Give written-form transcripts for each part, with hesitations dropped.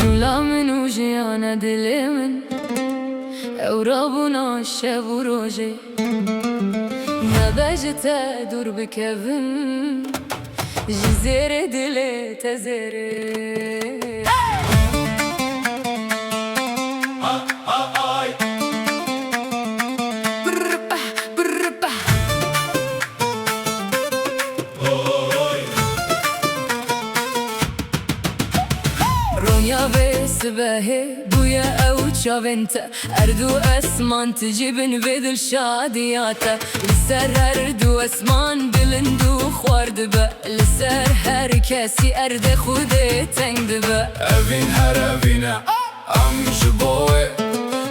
Gula min u jiyana dili min Evrabuna şev u roje Nebejte dur bikevim Jizere dile tezere رؤيا بسبهي بويا أو شافنت أردو أسمان تجيبن بدل شادياته لسر أردو أسمان بلندو خوارد با لسر هر كسي أرد خوده تنگ با أفين هر أفينه أم شبوه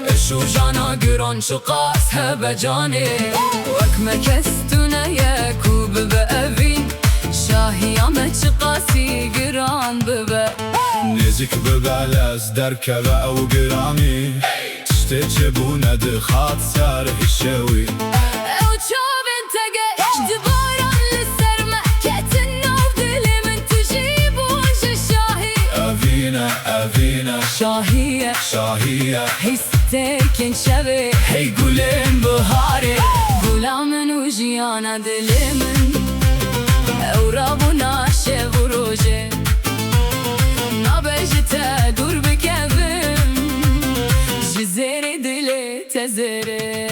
اشو جانا گران شقاس هبه جانه وكما كستنا يكوب بأفين شاهي عمت شقاسي قران ببا نزك ببال از دركبه او گرامی تشته چبونه دخات سر هشوي او چابن تگه دباران لسر مكت النوف دلي من تجيب وجه شاهي أفينه أفينه شاهية شاهية هي ستيكن شبه هي قولين بهاري قولا من وجيانا دلي من او رابونا شب و روجه نبجته دور بكفم جزيري دلي تزري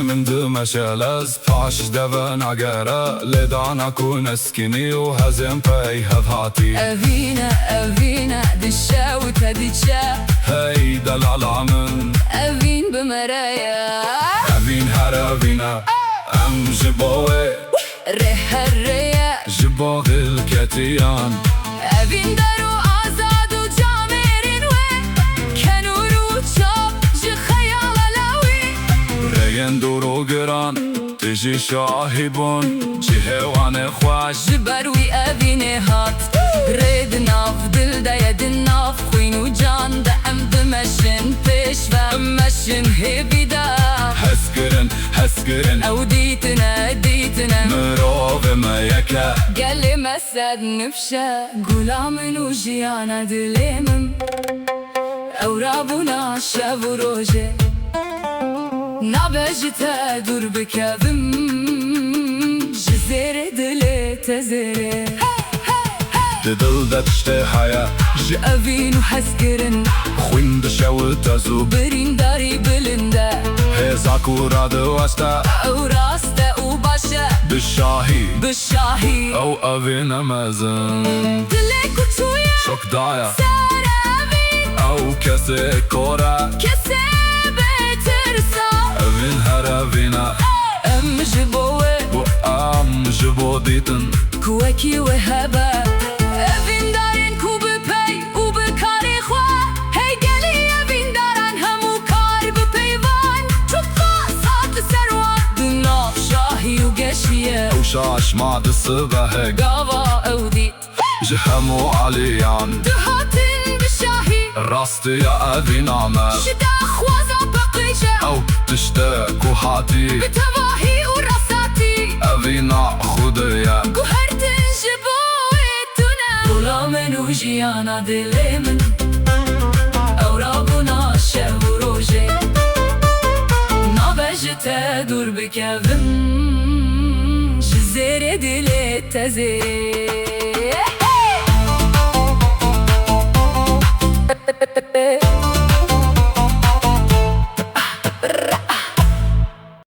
من دمشل از پاش دوان اگره لدانا کن اسکنی و هزم پی هفاتی أفينا دشا وتدشا هی دلال عمن أفين بمرايا أفين هر أفينه ام جبوه ريح الريا جبوه الكتيان أفين دارو آزاد و جامرين وي كنور و چاب جي خيال لاوي رين دورو گران تجي شاهبون جهوان خواش جبروي أفيني هات ريد ناف دل دا يد ناف خوين و جان دا ام دمشن پیش و مشن هبي دا هسكرن أو ديتنا مروف ما يكا قالي مساد نفشا قولا من وجيانا دليمم أو رابونا شاب و روجه نبجته دور بكذم جزيري دلي تزري دل دتشته حياة جأفين وحسكرن خوين دشاو تزو برين داري بلنده هزاكو رادو استا أو راسته وباشا بالشاهي أو أفينا مازن دلي كتويا شوك دايا سارابين أو كسي كورا كسي بترسا أفين هر أفينا أم جبوه بو أم جبو ديتن كوكي وهبا أفين دارين كوب بي وبكاري خوا هي قالي أفين داران همو كار ببيوان شوفا صاد سروان دناف شاهي وقشية أو شاش مع الصبح قاوا أو ديت جهمو عليان دهاتن بشاهي راستي يا أفينا ما شدا خوازا بقيجة أو تشتاك وحاتي بتواهي وراساتي أفينا خديا قهرتن جبويتنا قولا من وجيانا دليمن أو رابونا شب و روجه نبجته دور بكفم جزيري دلي تزري